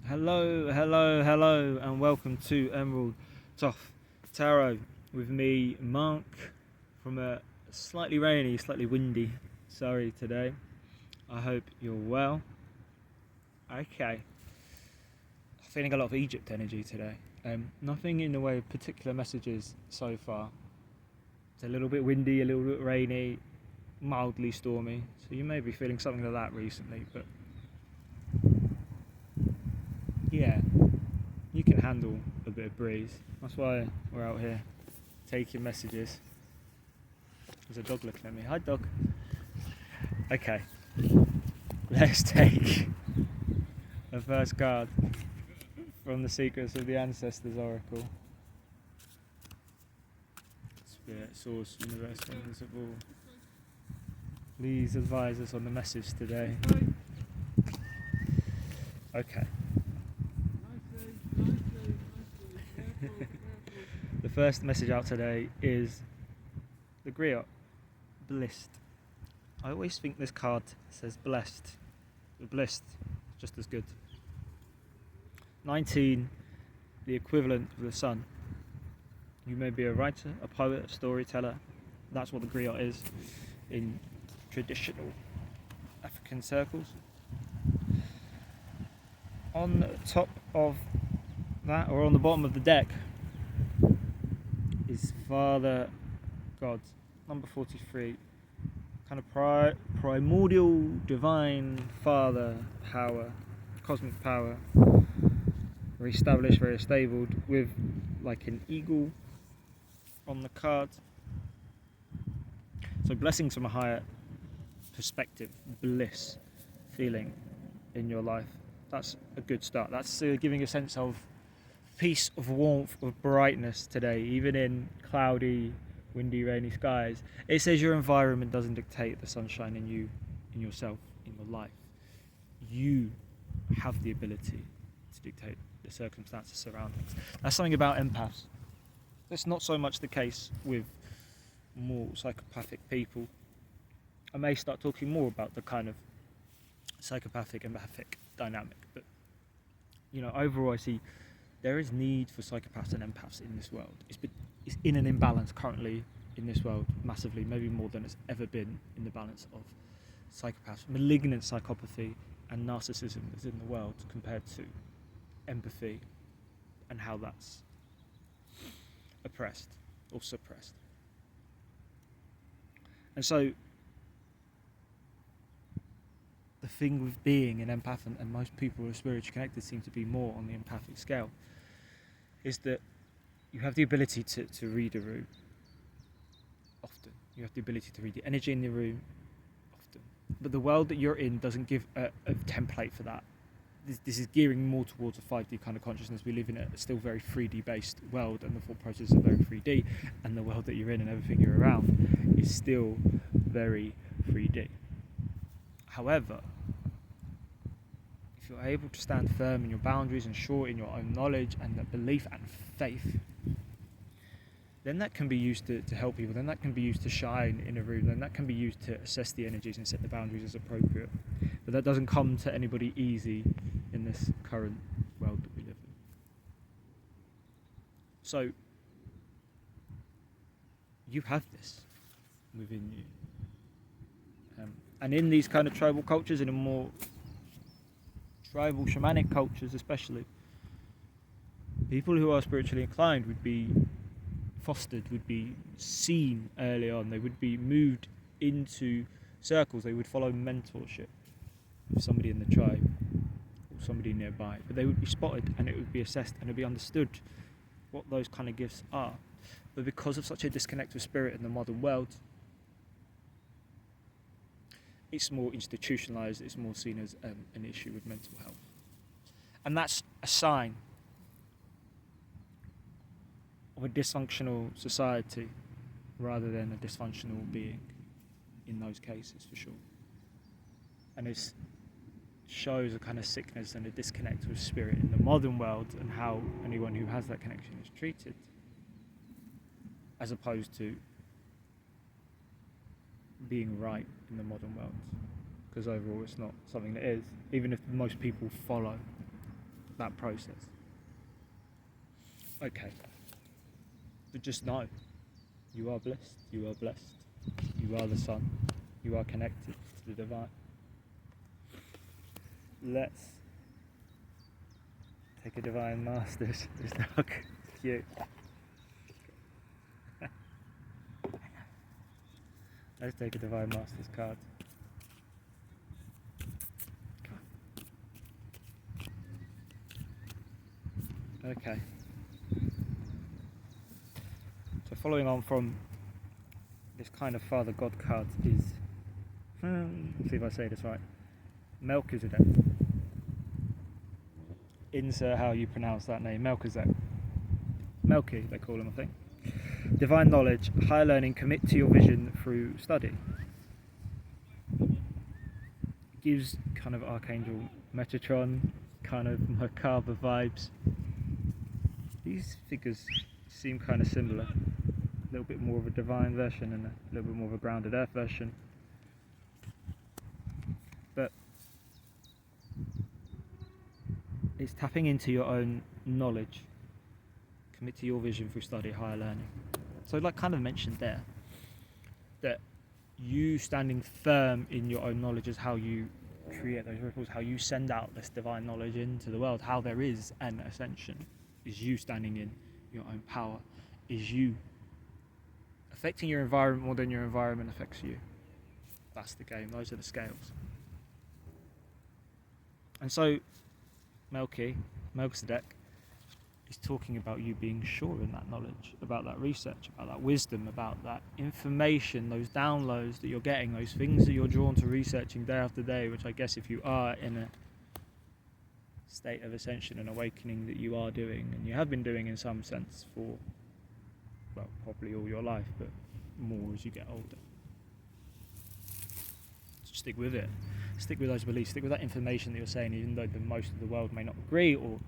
Hello, and welcome to Emerald Thoth Tarot with me, Mark, from a slightly rainy, slightly windy Surrey today. I hope you're well. Okay, feeling a lot of Egypt energy today. Nothing in the way of particular messages so far. It's a little bit windy, a little bit rainy, mildly stormy, so you may be feeling something like that recently, but yeah, you can handle a bit of breeze. That's why we're out here taking messages. There's a dog looking at me. Hi, dog. Okay, let's take the first card from the Secrets of the Ancestors Oracle. Spirit, Source, Universe, Invisible. Please advise us on the message today. Okay. The first message out today is the Griot, blissed. I always think this card says blessed, but blissed is just as good. 19, the equivalent of the sun. You may be a writer, a poet, a storyteller. That's what the Griot is in traditional African circles. On top of that, or on the bottom of the deck, is Father God, number 43. Kind of primordial, divine Father power, cosmic power, very established, very stable, with like an eagle on the card. So blessings from a higher perspective, bliss, feeling in your life. That's a good start. That's giving a sense of peace, of warmth, of brightness today, even in cloudy, windy, rainy skies. It says your environment doesn't dictate the sunshine in you, in yourself, in your life. You have the ability to dictate the circumstances surroundings. That's something about empaths. That's not so much the case with more psychopathic people. I may start talking more about the kind of psychopathic empathic dynamic, but overall I see there is need for psychopaths and empaths in this world. It's in an imbalance currently in this world, massively, maybe more than it's ever been in the balance of psychopaths. Malignant psychopathy and narcissism is in the world compared to empathy and how that's oppressed or suppressed. And so the thing with being an empath, and most people who are spiritually connected seem to be more on the empathic scale, is that you have the ability to read a room often. You have the ability to read the energy in the room often. But the world that you're in doesn't give a template for that. This is gearing more towards a 5D kind of consciousness. We live in a still very 3D based world, and the thought process is very 3D, and the world that you're in and everything you're around is still very 3D. However, if you're able to stand firm in your boundaries and sure in your own knowledge and that belief and faith, then that can be used to help people, then that can be used to shine in a room, then that can be used to assess the energies and set the boundaries as appropriate. But that doesn't come to anybody easy in this current world that we live in. So, you have this within you. And in these kind of tribal cultures, and in more tribal shamanic cultures especially, people who are spiritually inclined would be fostered, would be seen early on. They would be moved into circles. They would follow mentorship of somebody in the tribe or somebody nearby. But they would be spotted, and it would be assessed, and it would be understood what those kind of gifts are. But because of such a disconnect with spirit in the modern world, it's more institutionalized, it's more seen as an issue with mental health. And that's a sign of a dysfunctional society rather than a dysfunctional being in those cases, for sure. And it shows a kind of sickness and a disconnect with spirit in the modern world, and how anyone who has that connection is treated, as opposed to being right in the modern world, because overall it's not something that is, even if most people follow that process. Okay. But just know, you are blessed, you are blessed, you are the sun, you are connected to the divine. Let's take a divine master's. It's not cute. Let's take a divine master's card. Okay. So following on from this kind of Father God card is, let's see if I say this right, Melchizedek. Insert how you pronounce that name, Melchizedek. Melchi, they call him, I think. Divine knowledge, higher learning, commit to your vision through study. Gives kind of Archangel Metatron, kind of macabre vibes. These figures seem kind of similar. A little bit more of a divine version and a little bit more of a grounded earth version. But it's tapping into your own knowledge. Commit to your vision through study, higher learning. So like kind of mentioned there, that you standing firm in your own knowledge is how you create those ripples, how you send out this divine knowledge into the world, how there is an ascension, is you standing in your own power, is you affecting your environment more than your environment affects you. That's the game, those are the scales. And so Melchizedek, is talking about you being sure in that knowledge, about that research, about that wisdom, about that information, those downloads that you're getting, those things that you're drawn to researching day after day, which I guess if you are in a state of ascension and awakening that you are doing, and you have been doing in some sense for, well, probably all your life, but more as you get older. So stick with it. Stick with those beliefs, stick with that information that you're saying, even though most of the world may not agree or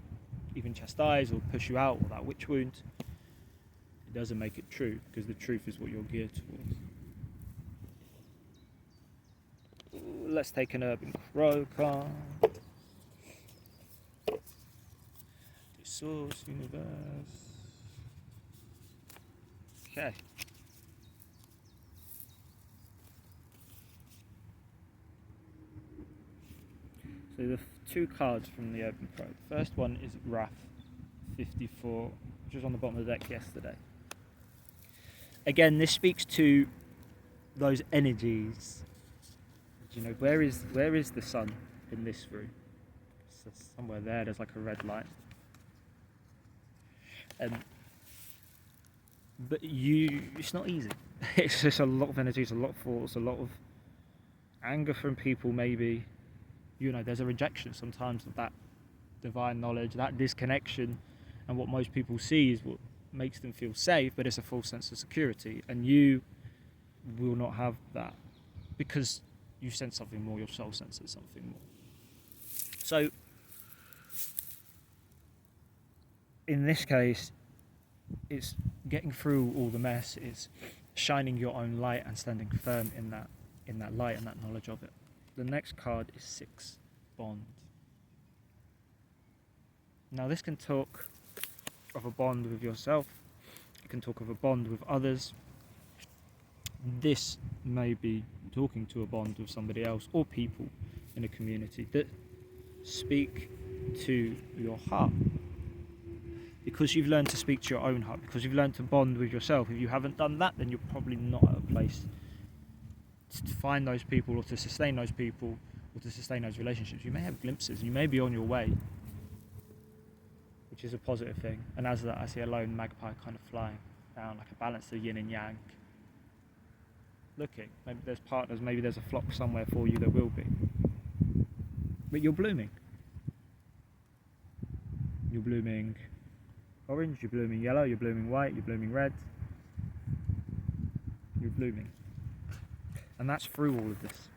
even chastise or push you out, or that witch wound, it doesn't make it true, because the truth is what you're geared towards. Let's take an urban crow card. The source universe. Okay. So the two cards from the Open Pro. The first one is Wrath 54, which was on the bottom of the deck yesterday. Again, this speaks to those energies. You know, where is the sun in this room? So somewhere there's like a red light. But it's not easy. It's just a lot of energy, it's a lot of thoughts, a lot of anger from people maybe. You know, there's a rejection sometimes of that divine knowledge, that disconnection, and what most people see is what makes them feel safe, but it's a false sense of security, and you will not have that because you sense something more, your soul senses something more. So in this case, it's getting through all the mess, it's shining your own light and standing firm in that light and that knowledge of it. The next card is 6, Bond. Now this can talk of a bond with yourself, it can talk of a bond with others. This may be talking to a bond with somebody else or people in a community that speak to your heart. Because you've learned to speak to your own heart, because you've learned to bond with yourself. If you haven't done that, then you're probably not at a place to find those people or to sustain those people or to sustain those relationships. You may have glimpses, you may be on your way, which is a positive thing. And as that, I see a lone magpie kind of flying down, like a balance of yin and yang, looking. Maybe there's partners, maybe there's a flock somewhere for you that will be. But you're blooming. You're blooming orange, you're blooming yellow, you're blooming white, you're blooming red. You're blooming. And that's through all of this.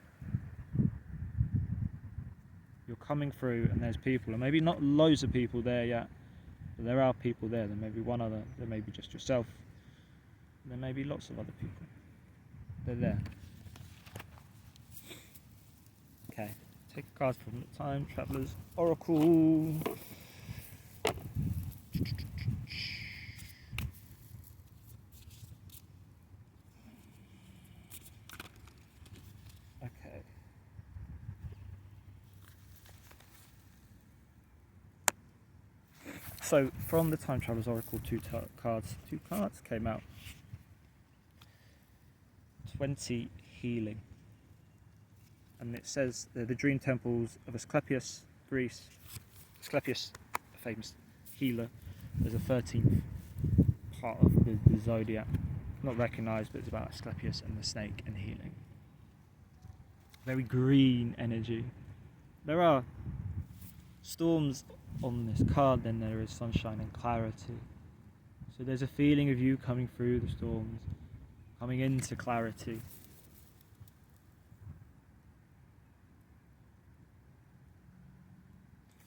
You're coming through and there's people, and maybe not loads of people there yet, but there are people there. There may be one other, there may be just yourself. There may be lots of other people. They're there. Okay, take a card from the Time Traveler's Oracle. So from the Time Traveler's Oracle, two cards came out. 20 healing. And it says the dream temples of Asclepius, Greece. Asclepius, a famous healer, is the 13th part of the zodiac. Not recognised, but it's about Asclepius and the snake and healing. Very green energy. There are storms on this card, then there is sunshine and clarity. So there's a feeling of you coming through the storms, coming into clarity.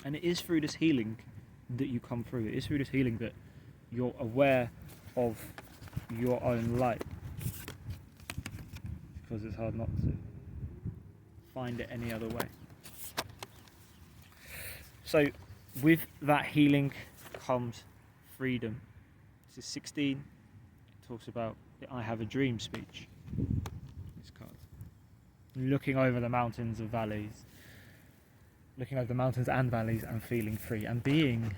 And it is through this healing that you come through. It is through this healing that you're aware of your own light. Because it's hard not to find it any other way. So with that healing comes freedom. This is 16. It talks about the I have a dream speech. This card. Looking over the mountains and valleys. Looking over the mountains and valleys and feeling free and being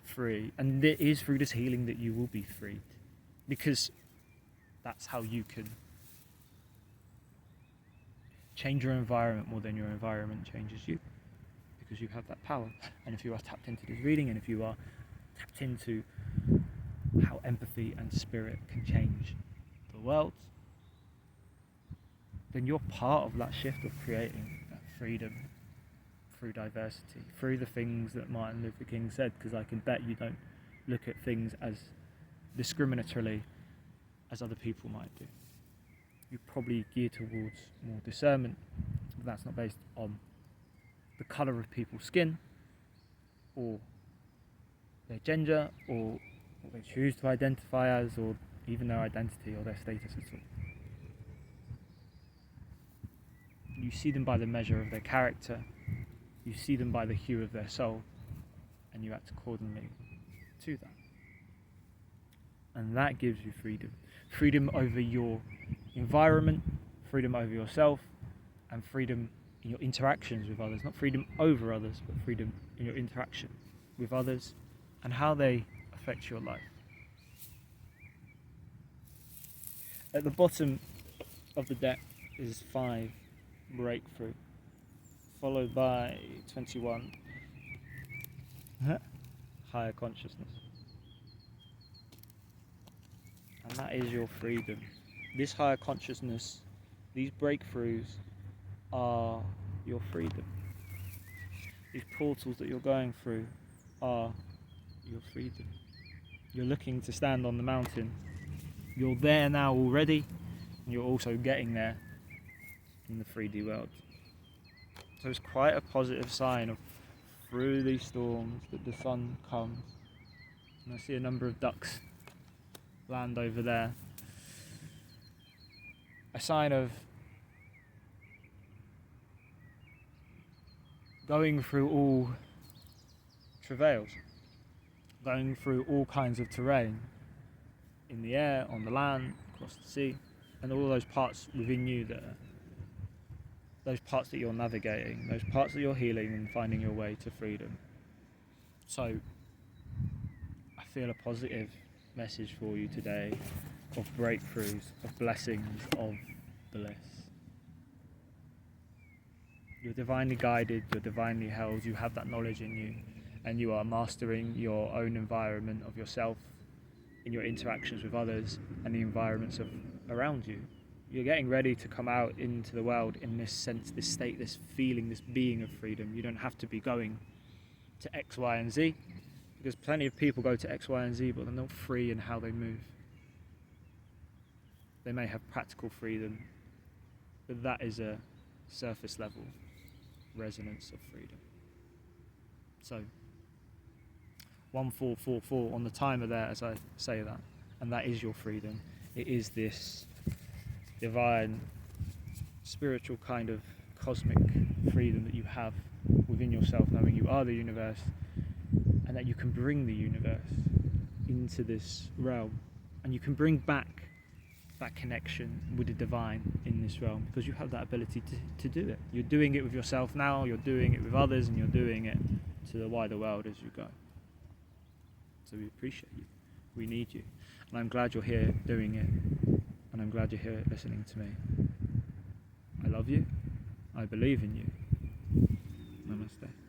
free. And it is through this healing that you will be freed. Because that's how you can change your environment more than your environment changes you. Because you have that power. And if you are tapped into this reading, and if you are tapped into how empathy and spirit can change the world, then you're part of that shift of creating that freedom through diversity, through the things that Martin Luther King said, because I can bet you don't look at things as discriminatorily as other people might do. You probably gear towards more discernment, but that's not based on the colour of people's skin, or their gender, or what they choose to identify as, or even their identity or their status at all. You see them by the measure of their character, you see them by the hue of their soul, and you act accordingly to that. And that gives you freedom. Freedom over your environment, freedom over yourself, and freedom in your interactions with others. Not freedom over others, but freedom in your interaction with others and how they affect your life. At the bottom of the deck is 5, breakthrough, followed by 21, higher consciousness. And that is your freedom. This higher consciousness, these breakthroughs are your freedom. These portals that you're going through are your freedom. You're looking to stand on the mountain. You're there now already, and you're also getting there in the 3D world. So it's quite a positive sign of through these storms that the sun comes. And I see a number of ducks land over there. A sign of going through all travails, going through all kinds of terrain, in the air, on the land, across the sea, and all those parts within you that are, those parts that you're navigating, those parts that you're healing and finding your way to freedom. So I feel a positive message for you today of breakthroughs, of blessings, of bliss. You're divinely guided, you're divinely held, you have that knowledge in you, and you are mastering your own environment of yourself in your interactions with others and the environments around you. You're getting ready to come out into the world in this sense, this state, this feeling, this being of freedom. You don't have to be going to X, Y, and Z, because plenty of people go to X, Y, and Z, but they're not free in how they move. They may have practical freedom, but that is a surface level resonance of freedom. So 1444 on the timer there as I say that, and that is your freedom. It is this divine, spiritual kind of cosmic freedom that you have within yourself, knowing you are the universe and that you can bring the universe into this realm, and you can bring back that connection with the divine in this realm because you have that ability to do it. You're doing it with yourself now, you're doing it with others, and you're doing it to the wider world as you go. So we appreciate you. We need you. And I'm glad you're here doing it. And I'm glad you're here listening to me. I love you. I believe in you. Namaste.